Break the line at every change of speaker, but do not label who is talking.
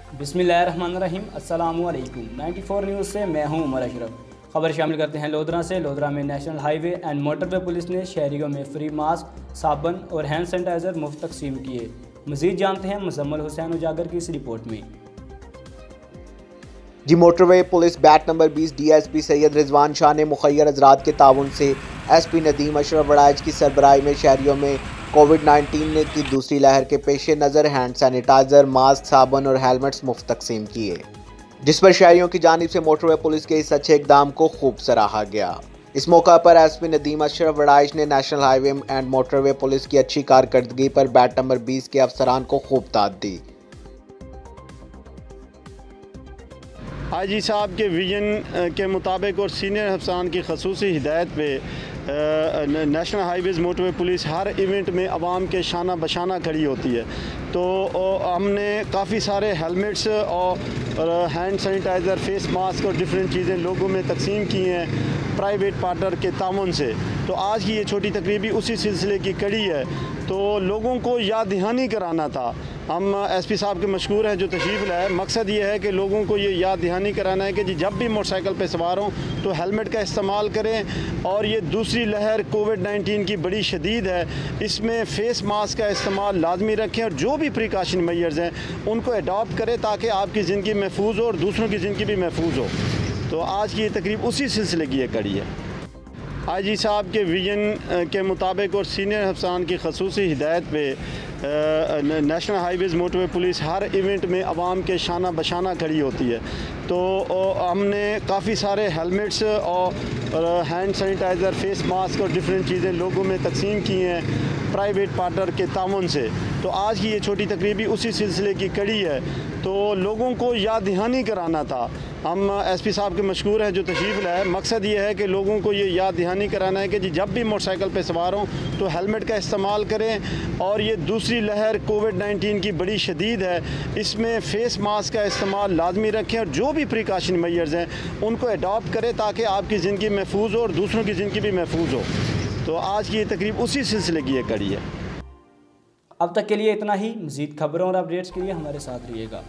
बिस्मिल्लाहिर्रहमानिर्रहीम। अस्सलामुअलैकुम। 94 न्यूज़ से मैं हूं उमर अशरफ। खबर शामिल करते हैं लोधरा से। लोधरा में national highway and motorway police ने शहरियों में फ्री मास्क, साबुन और हैंड सैनिटाइज़र मुफ्त तकसीम किए। मज़ीद जानते हैं मुजम्मल हुसैन उजागर की इस रिपोर्ट में।
जी motorway police beat number 20 DSP Syed Rizwan Shah ने मुखैर हजरात के ताउन से SP नदीम अशरफ वड़ाइच की सरबराही में शहरियों में कोविड-19 की दूसरी लहर के पेश नज़र हैंड सैनिटाइज़र, मास्क, साबुन और हेलमेट्स मुफ्त तकसीम किए, जिस पर शहरियों की जानिब से मोटरवे पुलिस के इस अच्छे इकदाम को खूब सराहा गया। इस मौका पर SP नदीम अशरफ वड़ाइच ने national highway and motorway police की अच्छी कारकर्दगी पर बैट नंबर 20 के अफसरान को खूब दाद दी।
IG साहब के विजन के मुताबिक और सीनियर अफसरान की खसूसी हिदायत पे नेशनल हाईवेज़ मोटरवे पुलिस हर इवेंट में आवाम के शाना बशाना खड़ी होती है। तो हमने काफ़ी सारे हेलमेट्स और हैंड सैनिटाइज़र, फेस मास्क और डिफरेंट चीज़ें लोगों में तकसीम की हैं प्राइवेट पार्टनर के ताउन से। तो आज की ये छोटी तकरीब भी उसी सिलसिले की कड़ी है। तो लोगों को याद दहानी कराना था। हम SP साहब के मशकूर हैं जो तशरीफ़ लाए। मकसद ये है कि लोगों को ये याद दहानी कराना है कि जी जब भी मोटरसाइकिल पे सवार हों तो हेलमेट का इस्तेमाल करें। और ये दूसरी लहर कोविड-19 की बड़ी शदीद है, इसमें फ़ेस मास्क का इस्तेमाल लाजमी रखें और जो भी प्रिकॉशन मेजर्स हैं उनको अडॉप्ट करें ताकि आपकी ज़िंदगी महफूज हो और दूसरों की ज़िंदगी भी महफूज हो। तो आज की ये तकरीब उसी सिलसिले की ये कड़ी है। IG साहब के विजन के मुताबिक और सीनियर अफसरान की खसूसी हिदायत पे नेशनल हाईवेज़ मोटरवे पुलिस हर इवेंट में आवाम के शाना बशाना खड़ी होती है। तो हमने काफ़ी सारे हेलमेट्स और हैंड सैनिटाइज़र, फेस मास्क और डिफरेंट चीज़ें लोगों में तकसीम की हैं प्राइवेट पार्टनर के ताउन से। तो आज की ये छोटी तकरीब भी उसी सिलसिले की कड़ी है। तो लोगों को याद दहानी कराना था। हम SP साहब के मशकूर हैं जो तशरीफ़ लाए। मकसद ये है कि लोगों को ये याद दहानी कराना है कि जी जब भी मोटरसाइकिल पे सवार हों तो हेलमेट का इस्तेमाल करें। और ये दूसरी लहर कोविड-19 की बड़ी शदीद है, इसमें फ़ेस मास्क का इस्तेमाल लाजमी रखें और जो भी प्रिकॉशन मेजर्स हैं उनको अडॉप्ट करें ताकि आपकी ज़िंदगी महफूज हो और दूसरों की ज़िंदगी भी महफूज हो। तो आज की ये तकरीब उसी सिलसिले की ये कड़ी है।
अब तक के लिए इतना ही। मज़ीद खबरों और अपडेट्स के लिए हमारे साथ रहिएगा।